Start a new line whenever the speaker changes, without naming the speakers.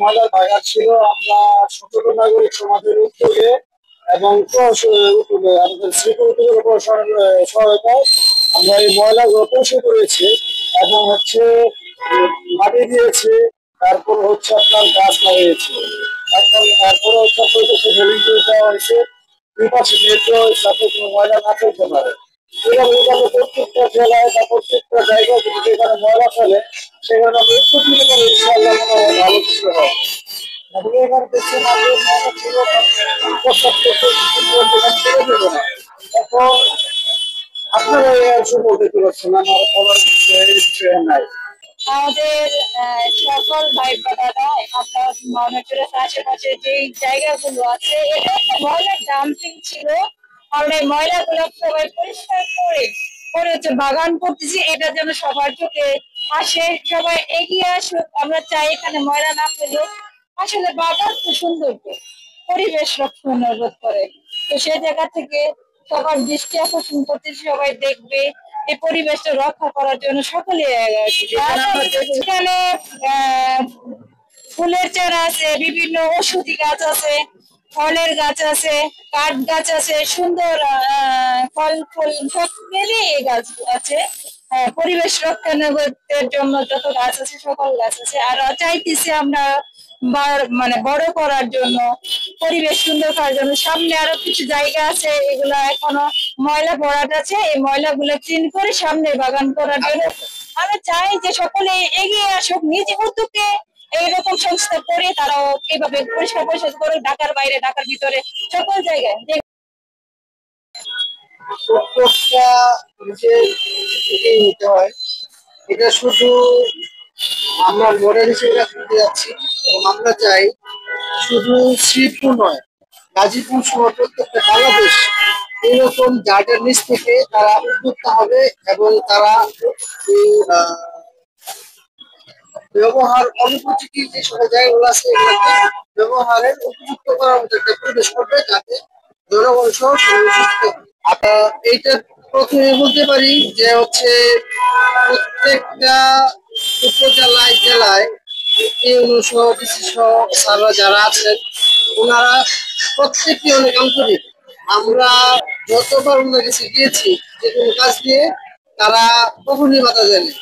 ময়লার ভাগার ছিল। আমরা সচেতন নাগরিক সমাজের উদ্যোগে এবং আমাদের শ্রীপুর উপজেলা প্রশাসনের সহায়তায় আমরা এই ময়লাগুলো পরিষ্কার করেছি এবং মাটি দিয়েছি। তারপর আপনার গাছ লাগিয়েছি। তারপরে পরিবেশে রেলিং করে দেওয়া হয়েছে, দুই পাশে নেট দেওয়া হয়েছে যাতে কোনো ময়লা না ফেলতে পারে। এইভাবে প্রত্যেকটা জেলায় বা প্রত্যেকটা জায়গায় যদি যেখানে ময়লা ফেলে সেখানে আমরা উত্তর দিতে পারি, ইনশাআল্লাহ মনে হয় ভালো কিছু হয়। এবং এখানে দেখছেন আগে ময়লা ছিল প্রস্তাব করতে ছেড়ে দেবো না। এখন আপনারা এই বলতে কি পারছেন আমার বলার নাই।
আমাদের সকল ভাই দাদা আপনার মহানগরের আশেপাশে যে জায়গাগুলো আছে এটা একটা ময়লার ডাম্পিং ছিল। আমরা এই ময়লাগুলো সবাই পরিষ্কার করে হচ্ছে বাগান করতেছি, এটা যেন সবার চোখে আসে, সবাই এগিয়ে আসুক। আমরা চাই এখানে ময়লা না ফেলুক। আসলে বাগান তো সুন্দর, পরিবেশ রক্ষণাবেক্ষণ করে। তো সে জায়গা থেকে সবার দৃষ্টি আকর্ষণ করতে সবাই দেখবে এই পরিবেশটা রক্ষা করার জন্য সকলে এখানে ফুলের চারা আছে, বিভিন্ন ঔষধি গাছ আছে, ফলের গাছ আছে, কাঠ গাছ আছে, সুন্দর ফল ফুল সব মিলিয়ে এই গাছ আছে। পরিবেশ রক্ষণাবেক্ষণের জন্য যত গাছ আছে সকল গাছ আছে। আর চাইতেছি আমরা মানে বড় করার জন্য, পরিবেশ সুন্দর করার জন্য। সামনে আরো কিছু জায়গা আছে, এগুলা এখনো ময়লা ভরাট আছে, এই ময়লাগুলো ক্লিন করে সামনে বাগান করার জন্য আমরা চাই যে সকলে এগিয়ে আসুক, নিজ উদ্যোগে এইরকম সংস্থা করে তারাও এইভাবে পরিষ্কার পরিচ্ছন্ন করে, ঢাকার বাইরে ঢাকার ভিতরে সকল জায়গায়।
প্রত্যেকটা নিজের থেকেই নিতে হয়, এটা শুধু আমরা মডেল হিসেবে করতে যাচ্ছি। এবং আমরা চাই শুধু শ্রীপুর নয়, গাজীপুর সহ প্রত্যেকটা বাংলাদেশ এইরকম জায়গার নিচ থেকে তারা উদ্যোক্তা হবে এবং তারা এই ব্যবহার অনুপযোগী যে সকল জায়গাগুলো আছে এগুলোকে ব্যবহারের উপযুক্ত করার মতো একটা পরিবেশ করবে, যাতে জনগণ সহ এইটা প্রথমে বলতে পারি যে প্রত্যেকটা উপজেলায় জেলায় ইউনো সহ ডিসি সহ স্যাররা যারা আছেন ওনারা প্রত্যেকটি অনেক আন্তরিক। আমরা যতবার ওনার কাছে গিয়েছি যে কোনো কাজ দিয়ে তারা কখনই বাধা দেয়নি।